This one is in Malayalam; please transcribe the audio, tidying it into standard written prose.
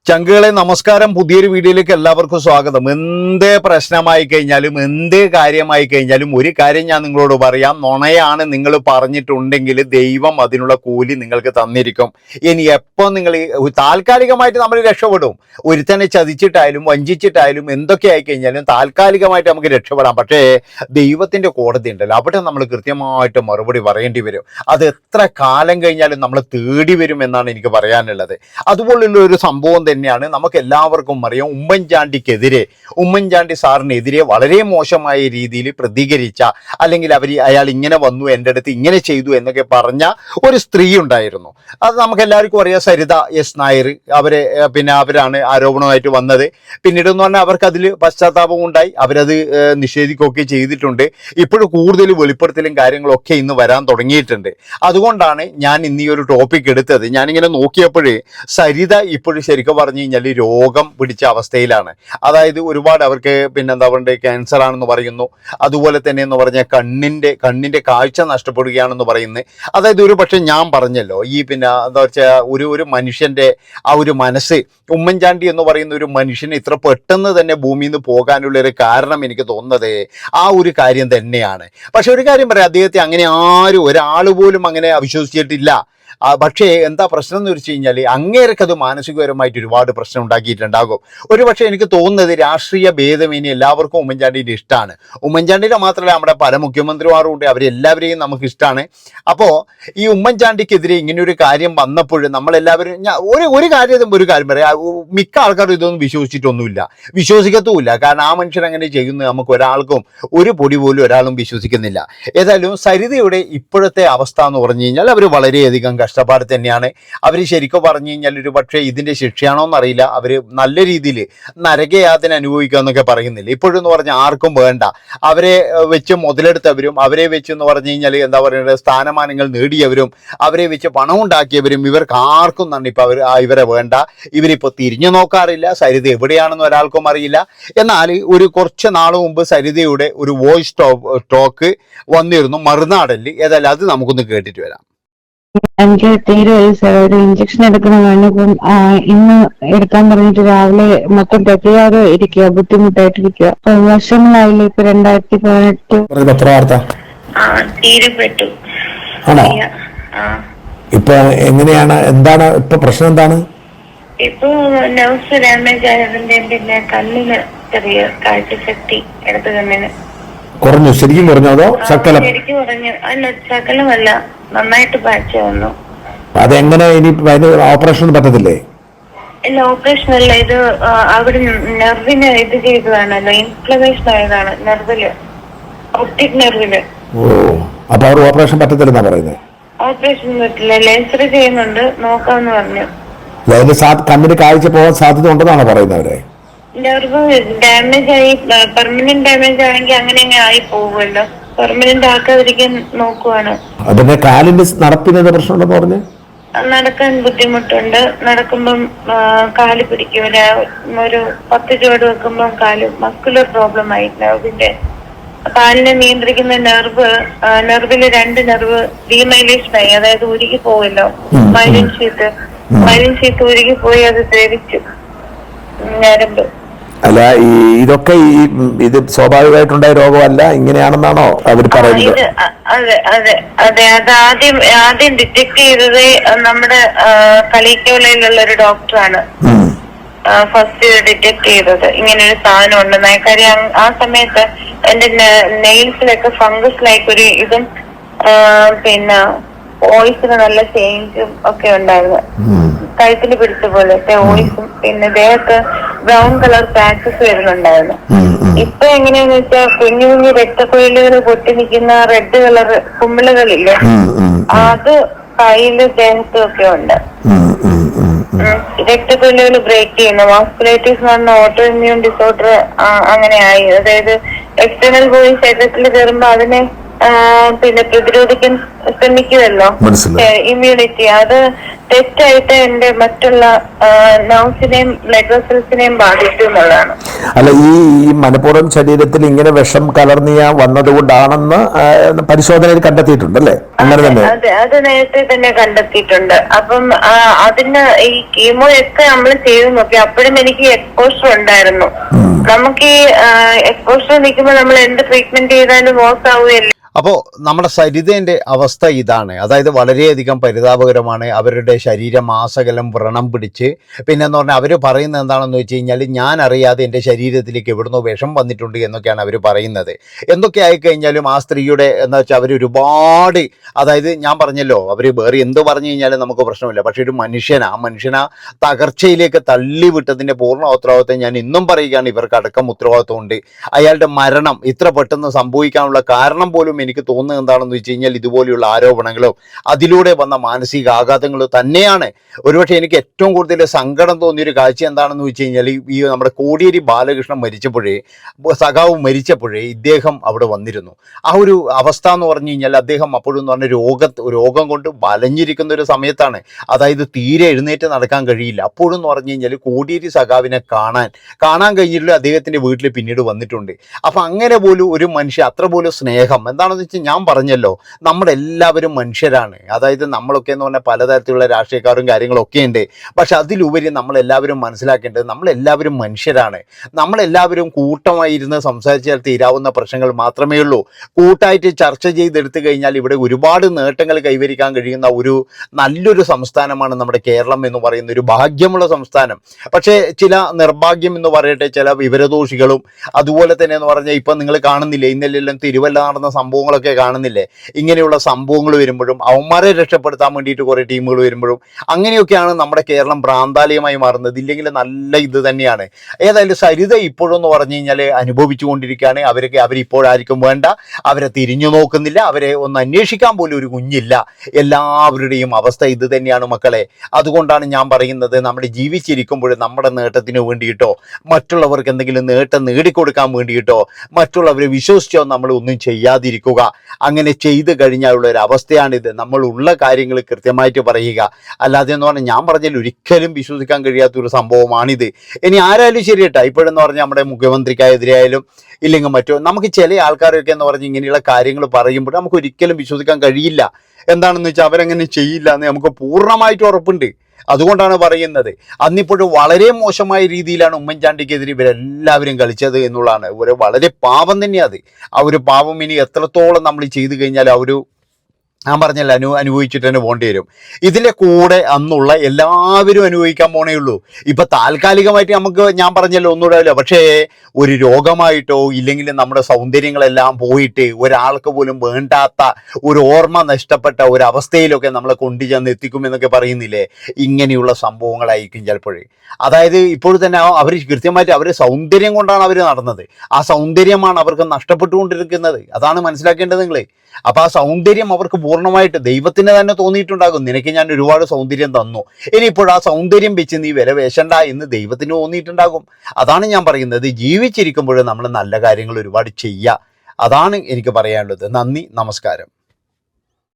ചങ്കുകളെ നമസ്കാരം. പുതിയൊരു വീഡിയോയിലേക്ക് എല്ലാവർക്കും സ്വാഗതം. എന്ത് പ്രശ്നമായി കഴിഞ്ഞാലും എന്ത് കാര്യമായി കഴിഞ്ഞാലും ഒരു കാര്യം ഞാൻ നിങ്ങളോട് പറയാം, നുണയാണ് നിങ്ങൾ പറഞ്ഞിട്ടുണ്ടെങ്കിൽ ദൈവം അതിനുള്ള കൂലി നിങ്ങൾക്ക് തന്നിരിക്കും. ഇനി എപ്പോൾ നിങ്ങൾ താൽക്കാലികമായിട്ട് നമ്മൾ രക്ഷപ്പെടും, ഒരുത്തനെ ചതിച്ചിട്ടായാലും വഞ്ചിച്ചിട്ടായാലും എന്തൊക്കെ ആയി കഴിഞ്ഞാലും താൽക്കാലികമായിട്ട് നമുക്ക് രക്ഷപ്പെടാം. പക്ഷേ ദൈവത്തിൻ്റെ കോടതി ഉണ്ടല്ലോ, അവിടെ നമ്മൾ കൃത്യമായിട്ട് മറുപടി പറയേണ്ടി വരും. അത് എത്ര കാലം കഴിഞ്ഞാലും നമ്മൾ തേടി വരും എന്നാണ് എനിക്ക് പറയാനുള്ളത്. അതുപോലുള്ള ഒരു സംഭവം തന്നെയാണ് നമുക്ക് എല്ലാവർക്കും അറിയാം. ഉമ്മൻചാണ്ടി സാറിനെതിരെ വളരെ മോശമായ രീതിയിൽ പ്രതികരിച്ച, അല്ലെങ്കിൽ അയാൾ ഇങ്ങനെ വന്നു, എൻ്റെ അടുത്ത് ഇങ്ങനെ ചെയ്തു എന്നൊക്കെ പറഞ്ഞ ഒരു സ്ത്രീ ഉണ്ടായിരുന്നു. അത് നമുക്ക് എല്ലാവർക്കും അറിയാം, സരിത എസ് നായർ. അവരാണ് ആരോപണമായിട്ട് വന്നത്. പിന്നീട് എന്ന് പറഞ്ഞാൽ അവർക്ക് അതിൽ പശ്ചാത്താപം ഉണ്ടായി, അവരത് നിഷേധിക്കുകയൊക്കെ ചെയ്തിട്ടുണ്ട്. ഇപ്പോഴും കൂടുതൽ വെളിപ്പെടുത്തലും കാര്യങ്ങളൊക്കെ ഇന്ന് വരാൻ തുടങ്ങിയിട്ടുണ്ട്. അതുകൊണ്ടാണ് ഞാൻ ഇന്ന് ഈ ഒരു ടോപ്പിക് എടുത്തത്. ഞാനിങ്ങനെ നോക്കിയപ്പോഴേ സരിത ഇപ്പോഴും ശരിക്കും പറഞ്ഞു കഴിഞ്ഞാൽ രോഗം പിടിച്ച അവസ്ഥയിലാണ്. അതായത് ഒരുപാട് അവർക്ക് എന്താ പറയുക, ക്യാൻസർ ആണെന്ന് പറയുന്നു. അതുപോലെ തന്നെ എന്ന് പറഞ്ഞാൽ കണ്ണിൻ്റെ കാഴ്ച നഷ്ടപ്പെടുകയാണെന്ന് പറയുന്നത്. അതായത് ഒരു പക്ഷേ ഞാൻ പറഞ്ഞല്ലോ, ഈ എന്താ വെച്ചാൽ ഒരു മനുഷ്യൻ്റെ ആ ഒരു മനസ്സ്, ഉമ്മൻചാണ്ടി എന്ന് പറയുന്ന ഒരു മനുഷ്യന് ഇത്ര പെട്ടെന്ന് തന്നെ ഭൂമിയിൽ നിന്ന് പോകാനുള്ള ഒരു കാരണം എനിക്ക് തോന്നുന്നത് ആ ഒരു കാര്യം തന്നെയാണ്. പക്ഷെ ഒരു കാര്യം പറയാം, അദ്ദേഹത്തെ അങ്ങനെ ഒരാൾ പോലും അങ്ങനെ അവിശ്വസിച്ചിട്ടില്ല. പക്ഷേ എന്താ പ്രശ്നം എന്ന് വെച്ച് കഴിഞ്ഞാൽ അങ്ങേർക്കത് മാനസികപരമായിട്ട് ഒരുപാട് പ്രശ്നം ഉണ്ടാക്കിയിട്ടുണ്ടാകും. ഒരു പക്ഷേ എനിക്ക് തോന്നുന്നത് രാഷ്ട്രീയ ഭേദമേനി എല്ലാവർക്കും ഉമ്മൻചാണ്ടിൻ്റെ ഇഷ്ടമാണ്. ഉമ്മൻചാണ്ടിയുടെ മാത്രമല്ല, നമ്മുടെ പല മുഖ്യമന്ത്രിമാരും ഉണ്ട്, അവരെല്ലാവരെയും നമുക്ക് ഇഷ്ടമാണ്. അപ്പോൾ ഈ ഉമ്മൻചാണ്ടിക്കെതിരെ ഇങ്ങനെയൊരു കാര്യം വന്നപ്പോൾ നമ്മളെല്ലാവരും ഒരു കാര്യം പറയാം, മിക്ക ആൾക്കാരും ഇതൊന്നും വിശ്വസിക്കത്തുമില്ല. കാരണം ആ മനുഷ്യൻ അങ്ങനെ ചെയ്യുന്നത് നമുക്ക് ഒരാൾക്കും ഒരു പൊടി പോലും ഒരാളും വിശ്വസിക്കുന്നില്ല. ഏതായാലും സരിതയുടെ ഇപ്പോഴത്തെ അവസ്ഥ എന്ന് പറഞ്ഞു കഴിഞ്ഞാൽ അവർ വളരെയധികം കഷ്ടപ്പാട് തന്നെയാണ്. അവർ ശരിക്കും പറഞ്ഞു കഴിഞ്ഞാൽ ഒരു പക്ഷേ ഇതിൻ്റെ ശിക്ഷയാണോ എന്നറിയില്ല, അവർ നല്ല രീതിയിൽ നരകയാതന അനുഭവിക്കുക എന്നൊക്കെ പറയുന്നില്ല. ഇപ്പോഴെന്ന് പറഞ്ഞാൽ ആർക്കും വേണ്ട, അവരെ വെച്ച് മുതലെടുത്തവരും അവരെ വെച്ച് എന്ന് പറഞ്ഞു കഴിഞ്ഞാൽ എന്താ പറയുക, സ്ഥാനമാനങ്ങൾ നേടിയവരും അവരെ വെച്ച് പണം ഉണ്ടാക്കിയവരും ഇവർക്ക് ആർക്കും തന്നെ ഇപ്പോൾ ഇവരെ വേണ്ട. ഇവരിപ്പോൾ തിരിഞ്ഞു നോക്കാറില്ല. സരിത എവിടെയാണെന്ന് ഒരാൾക്കും അറിയില്ല. എന്നാൽ ഒരു കുറച്ച് നാൾ മുമ്പ് സരിതയുടെ ഒരു വോയിസ് ടോക്ക് വന്നിരുന്നു മറുനാടനിൽ. ഏതായാലും അത് നമുക്കൊന്ന് കേട്ടിട്ട് വരാം. എനിക്ക് തീരെ ഒരു ഇഞ്ചക്ഷൻ എടുക്കണം വേണ്ടപ്പം ഇന്ന് എടുക്കാൻ പറഞ്ഞിട്ട് രാവിലെ മൊത്തം തെറ്റിയാതെ ഇരിക്കുക, ബുദ്ധിമുട്ടായിട്ടിരിക്കുക. വർഷങ്ങളായില്ല, ഇപ്പൊ 2018 ആണോ? ഇപ്പൊ എങ്ങനെയാണ്, എന്താണ് ഇപ്പൊ പ്രശ്നം? എന്താണ് ഇപ്പൊ നെർവ്സ് ഡാമേജ് ആയതിന്റെ, പിന്നെ കണ്ണിന് ചെറിയ കാഴ്ചശക്തി, ഇടത് കണ്ണിന് കുറഞ്ഞു? ശരിക്കും കുറഞ്ഞോ അതോ ശകലം? ശരിക്കും കുറഞ്ഞു. അല്ല, ശകലമല്ല, നന്നായിട്ട് കാഴ്ച വന്നു. അതെങ്ങനെ ഇനി ഓപ്പറേഷൻ പറ്റത്തില്ലേ? ഇല്ല, ഓപ്പറേഷൻ അല്ല, ഇത് അവിടെ നെർവിന് ഇത് ചെയ്തതാണല്ലോ, ഇൻഫ്ലമേഷൻ ആയതാണ് നെർവില്, ഒപ്റ്റിക് നെർവില്. ഓ, അപ്പൊ അവർ ഓപ്പറേഷൻ പറ്റത്തില്ലെന്നാ പറയുന്നത്? ഓപ്പറേഷൻ പറ്റില്ല, ലേസർ ചെയ്യുന്നുണ്ട്, നോക്കാന്ന് പറഞ്ഞു. കണ്ണിന് കാഴ്ച പോകാൻ സാധ്യത ഉണ്ടെന്നാണ് പറയുന്നത് അവരെ. നെർവ് ഡാമേജ് ആയി, പെർമനന്റ് ഡാമേജ് ആണെങ്കിൽ അങ്ങനെ ആയി പോകുമല്ലോ. പെർമനന്റ് ആക്കാതിരിക്കാൻ നോക്കുവാണ്. അതിന്റെ കാലിന്റെ നടപ്പിന് പ്രശ്നമുണ്ടെന്ന് പറഞ്ഞു. നടക്കാൻ ബുദ്ധിമുട്ടുണ്ട്. നടക്കുമ്പം കാല് പിടിക്കും. ഒരു 10 ചുവട് വെക്കുമ്പം കാല് മസ്കുലർ പ്രോബ്ലം ആയി. നെർവിന്റെ കാലിനെ നിയന്ത്രിക്കുന്ന നെർവില് 2 നെർവ് ഡീമൈലേഷൻ ആയി, അതായത് ഉരുകി പോവല്ലോ. മൈലിൻ ഷീത്ത് ഉരുകി പോയി, അത് ദ്രവിച്ചു ഞരമ്പ്. അല്ല, ഇതൊക്കെ ഇത് സ്വാഭാവികമായിട്ടുണ്ടായ രോഗമല്ല, ഇങ്ങനെയാണെന്നാണോ അവർ പറയുന്നത്? അതെ അതെ അതെ അത് ആദ്യം ഡിറ്റക്ട് ചെയ്തത് നമ്മുടെ കളിക്കോളയിലുള്ള ഒരു ഡോക്ടറാണ് ഫസ്റ്റ് ഡിറ്റക്ട് ചെയ്തത്. ഇങ്ങനെ ഒരു സാധനം ഉണ്ടെന്ന്. കാര്യം ആ സമയത്ത് എന്റെ നെയിൽസിലൊക്കെ ഫംഗസ് ലൈക്ക് ഒരു ഇതും, പിന്നെ വോയിസിന് നല്ല ചേഞ്ചും ഒക്കെ ഉണ്ടായിരുന്നു. കഴുത്തിന് പിടിച്ച പോലത്തെ വോയിസും, പിന്നെ ദേഹത്ത് ബ്രൗൺ കളർ പാച്ചസ് വരുന്നുണ്ടായിരുന്നു. ഇപ്പൊ എങ്ങനെയാന്ന് വെച്ചാൽ കുഞ്ഞു കുഞ്ഞു രക്തക്കൊഴലുകൾ പൊട്ടി നിൽക്കുന്ന റെഡ് കളർ കുമ്പിളുകളില്ലേ, അത് കയ്യില് ദേഹത്തും ഒക്കെ ഉണ്ട്. രക്തക്കൊഴലുകൾ ബ്രേക്ക് ചെയ്യുന്നു. വാസ്കുലൈറ്റിസ് എന്ന് പറഞ്ഞ ഓട്ടോ ഇമ്മ്യൂൺ ഡിസോർഡർ അങ്ങനെ ആയി. അതായത് എക്സ്റ്റേണൽ വോയിസ് ശരീരത്തിൽ കയറുമ്പോ അതിനെ പിന്നെ പ്രതിരോധിക്കാൻ ശ്രമിക്കുമല്ലോ, മനസ്സിലായി. ഇമ്മ്യൂണിറ്റി. അത് തെറ്റായിട്ട് എന്റെ മറ്റുള്ള നർവ്സിനെയും ബ്ലഡ് വെസൽസിനെയും ബാധിച്ചു എന്നുള്ളതാണ്. അല്ല, ഈ മനഃപൂർവ്വം ശരീരത്തിൽ ഇങ്ങനെ വിഷം കലർന്നിയ വന്നതുകൊണ്ടാണെന്ന് പരിശോധനയിൽ കണ്ടെത്തിയിട്ടുണ്ടല്ലേ? അങ്ങനെ തന്നെ. അതെ, അത് നേരത്തെ തന്നെ കണ്ടെത്തിയിട്ടുണ്ട്. അപ്പം അതിന് ഈ കീമോ ഒക്കെ നമ്മൾ ചെയ്തു നോക്കി. അപ്പോഴും എനിക്ക് എക്സ്പോഷർ ഉണ്ടായിരുന്നു. നമുക്ക് ഈ എക്സ്പോഷർ നിൽക്കുമ്പോൾ നമ്മൾ എന്ത് ട്രീറ്റ്മെന്റ് ചെയ്താലും മോശമാവുകയല്ലേ. അപ്പോൾ നമ്മുടെ സരിതേൻ്റെ അവസ്ഥ ഇതാണ്. അതായത് വളരെയധികം പരിതാപകരമാണ്. അവരുടെ ശരീരമാസകലം വ്രണം പിടിച്ച്, പിന്നെന്ന് പറഞ്ഞാൽ അവർ പറയുന്നത് എന്താണെന്ന് വെച്ച് കഴിഞ്ഞാൽ, ഞാൻ അറിയാതെ എൻ്റെ ശരീരത്തിലേക്ക് എവിടുന്നോ വിഷം വന്നിട്ടുണ്ട് എന്നൊക്കെയാണ് അവർ പറയുന്നത്. എന്തൊക്കെ ആയിക്കഴിഞ്ഞാലും ആ സ്ത്രീയുടെ എന്താ വെച്ചാൽ അവർ ഒരുപാട്, അതായത് ഞാൻ പറഞ്ഞല്ലോ, അവർ വേറെ എന്ത് പറഞ്ഞു കഴിഞ്ഞാലും നമുക്ക് പ്രശ്നമില്ല. പക്ഷേ ഒരു ആ മനുഷ്യനെ തകർച്ചയിലേക്ക് തള്ളിവിട്ടതിൻ്റെ പൂർണ്ണ ഉത്തരവാദിത്വം ഞാൻ ഇന്നും പറയുകയാണ്. ഇവർക്ക് അടക്കം ഉത്തരവാദിത്വമുണ്ട്. അയാളുടെ മരണം ഇത്ര പെട്ടെന്ന് സംഭവിക്കാനുള്ള കാരണം പോലും എനിക്ക് തോന്നുന്നത് എന്താണെന്ന് വെച്ച് കഴിഞ്ഞാൽ, ഇതുപോലെയുള്ള ആരോപണങ്ങളോ അതിലൂടെ വന്ന മാനസിക ആഘാതങ്ങളോ തന്നെയാണ്. ഒരുപക്ഷെ എനിക്ക് ഏറ്റവും കൂടുതൽ സങ്കടം തോന്നിയൊരു കാഴ്ച എന്താണെന്ന് വെച്ച് കഴിഞ്ഞാൽ, ഈ നമ്മുടെ കോടിയേരി ബാലകൃഷ്ണൻ സഖാവ് മരിച്ചപ്പോഴേ ഇദ്ദേഹം അവിടെ വന്നിരുന്നു. ആ ഒരു അവസ്ഥ എന്ന് പറഞ്ഞു കഴിഞ്ഞാൽ, അദ്ദേഹം അപ്പോഴെന്ന് പറഞ്ഞ രോഗം കൊണ്ട് വലഞ്ഞിരിക്കുന്ന ഒരു സമയത്താണ്. അതായത് തീരെ എഴുന്നേറ്റ് നടക്കാൻ കഴിയില്ല. അപ്പോഴെന്ന് പറഞ്ഞു കഴിഞ്ഞാൽ കോടിയേരി സഖാവിനെ കാണാൻ കഴിഞ്ഞിട്ടുള്ള അദ്ദേഹത്തിൻ്റെ വീട്ടിൽ പിന്നീട് വന്നിട്ടുണ്ട്. അപ്പം അങ്ങനെ പോലും ഒരു മനുഷ്യ അത്ര പോലും സ്നേഹം എന്താണെന്ന് വെച്ചാൽ, ഞാൻ പറഞ്ഞല്ലോ, നമ്മളെല്ലാവരും മനുഷ്യരാണ്. അതായത് നമ്മളൊക്കെ എന്ന് പറഞ്ഞാൽ പലതരത്തിലുള്ള രാഷ്ട്രീയക്കാരും കാര്യങ്ങളൊക്കെ ഉണ്ട്. പക്ഷെ അതിലുപരി നമ്മളെല്ലാവരും മനസ്സിലാക്കേണ്ടത്, നമ്മളെല്ലാവരും മനുഷ്യരാണ്. നമ്മളെല്ലാവരും കൂട്ടമായി ഇരുന്ന് സംസാരിച്ചാൽ തീരാവുന്ന പ്രശ്നങ്ങൾ മാത്രമേ ഉള്ളൂ. കൂട്ടായിട്ട് ചർച്ച ചെയ്തെടുത്തു കഴിഞ്ഞാൽ ഇവിടെ ഒരുപാട് നേട്ടങ്ങൾ കൈവരിക്കാൻ കഴിയുന്ന ഒരു നല്ലൊരു സംസ്ഥാനമാണ് നമ്മുടെ കേരളം എന്ന് പറയുന്ന ഒരു ഭാഗ്യമുള്ള സംസ്ഥാനം. പക്ഷേ ചില നിർഭാഗ്യം എന്ന് പറയട്ടെ, ചില വിവരദോഷികളും അതുപോലെ തന്നെ എന്ന് പറഞ്ഞാൽ, ഇപ്പം നിങ്ങൾ കാണുന്നില്ലേ, ഇന്നലെല്ലാം തിരുവല്ല നടന്ന സംഭവങ്ങളൊക്കെ കാണുന്നില്ലേ? ഇങ്ങനെയുള്ള സംഭവങ്ങൾ വരുമ്പോഴും അവന്മാരെ രക്ഷപ്പെടുത്താൻ വേണ്ടിയിട്ട് കുറേ ടീമുകൾ വരുമ്പോഴും അങ്ങനെയൊക്കെയാണ് നമ്മുടെ കേരളം ഭ്രാന്താലയമായി മാറുന്നത്. ഇല്ലെങ്കിൽ നല്ല ഇത് തന്നെയാണ്. ഏതായാലും സരിത ഇപ്പോഴെന്ന് പറഞ്ഞു കഴിഞ്ഞാൽ അനുഭവിച്ചു കൊണ്ടിരിക്കുകയാണ്. അവരിപ്പോഴായിരിക്കും വേണ്ട, അവരെ തിരിഞ്ഞു നോക്കുന്നില്ല, അവരെ ഒന്ന് അന്വേഷിക്കാൻ പോലും ഒരു കുഞ്ഞില്ല. എല്ലാവരുടെയും അവസ്ഥ ഇത് തന്നെയാണ് മക്കളെ. അതുകൊണ്ടാണ് ഞാൻ പറയുന്നത്, നമ്മൾ ജീവിച്ചിരിക്കുമ്പോൾ നമ്മുടെ നേട്ടത്തിന് വേണ്ടിയിട്ടോ മറ്റുള്ളവർക്ക് എന്തെങ്കിലും നേട്ടം നേടിക്കൊടുക്കാൻ വേണ്ടിയിട്ടോ മറ്റുള്ളവരെ വിശ്വസിച്ചോ നമ്മൾ ഒന്നും ചെയ്യാതിരിക്കുക. അങ്ങനെ ചെയ്തു കഴിഞ്ഞാലുള്ള ഒരു അവസ്ഥയാണിത്. നമ്മൾ ഉള്ള കാര്യങ്ങൾ കൃത്യമായിട്ട് പറയുക. അല്ലാതെ എന്ന് പറഞ്ഞാൽ, ഞാൻ പറഞ്ഞാൽ ഒരിക്കലും വിശ്വസിക്കാൻ കഴിയാത്തൊരു സംഭവമാണിത്. ഇനി ആരായാലും ശരി കേട്ടോ, ഇപ്പോഴെന്ന് പറഞ്ഞാൽ നമ്മുടെ മുഖ്യമന്ത്രിക്കെതിരെയായാലും ഇല്ലെങ്കിൽ മറ്റോ, നമുക്ക് ചില ആൾക്കാരൊക്കെ എന്ന് പറഞ്ഞ് ഇങ്ങനെയുള്ള കാര്യങ്ങൾ പറയുമ്പോൾ നമുക്ക് ഒരിക്കലും വിശ്വസിക്കാൻ കഴിയില്ല. എന്താണെന്ന് വെച്ചാൽ അവരങ്ങനെ ചെയ്യില്ല എന്ന് നമുക്ക് പൂർണ്ണമായിട്ട് ഉറപ്പുണ്ട്. അതുകൊണ്ടാണ് പറയുന്നത്. അന്നിപ്പോഴും വളരെ മോശമായ രീതിയിലാണ് ഉമ്മൻചാണ്ടിക്കെതിരെ ഇവരെല്ലാവരും കളിച്ചത് എന്നുള്ളതാണ്. ഒരു വളരെ പാപം തന്നെയാണ്. ആ ഒരു പാപം ഇനി എത്രത്തോളം നമ്മൾ ചെയ്തു കഴിഞ്ഞാൽ ഞാൻ പറഞ്ഞല്ലോ, അനുഭവിച്ചിട്ട് തന്നെ പോകേണ്ടി വരും. ഇതിൻ്റെ കൂടെ അന്നുള്ള എല്ലാവരും അനുഭവിക്കാൻ പോണേ ഉള്ളൂ. ഇപ്പം താൽക്കാലികമായിട്ട് നമുക്ക്, ഞാൻ പറഞ്ഞല്ലോ, ഒന്നും ഇടാവില്ല. പക്ഷേ ഒരു രോഗമായിട്ടോ ഇല്ലെങ്കിൽ നമ്മുടെ സൗന്ദര്യങ്ങളെല്ലാം പോയിട്ട് ഒരാൾക്ക് പോലും വേണ്ടാത്ത ഒരു ഓർമ്മ നഷ്ടപ്പെട്ട ഒരു അവസ്ഥയിലൊക്കെ നമ്മളെ കൊണ്ടുചെന്ന് എത്തിക്കുമെന്നൊക്കെ പറയുന്നില്ലേ? ഇങ്ങനെയുള്ള സംഭവങ്ങളായിരിക്കും ചിലപ്പോഴേ. അതായത് ഇപ്പോൾ തന്നെ അവർ കൃത്യമായിട്ട് അവർ സൗന്ദര്യം കൊണ്ടാണ് അവർ നടന്നത്. ആ സൗന്ദര്യമാണ് അവർക്ക് നഷ്ടപ്പെട്ടുകൊണ്ടിരിക്കുന്നത്. അതാണ് മനസ്സിലാക്കേണ്ടത് നിങ്ങൾ. അപ്പോൾ ആ സൗന്ദര്യം അവർക്ക് പൂർണ്ണമായിട്ട് ദൈവത്തിന് തന്നെ തോന്നിയിട്ടുണ്ടാകും, നിനക്ക് ഞാൻ ഒരുപാട് സൗന്ദര്യം തന്നു, ഇനിയിപ്പോൾ ആ സൗന്ദര്യം വെച്ച് നീ വില വേശണ്ട എന്ന് ദൈവത്തിന് തോന്നിയിട്ടുണ്ടാകും. അതാണ് ഞാൻ പറയുന്നത്. ജീവിച്ചിരിക്കുമ്പോൾ നമ്മൾ നല്ല കാര്യങ്ങൾ ഒരുപാട് ചെയ്യുക. അതാണ് എനിക്ക് പറയാനുള്ളത്. നന്ദി, നമസ്കാരം.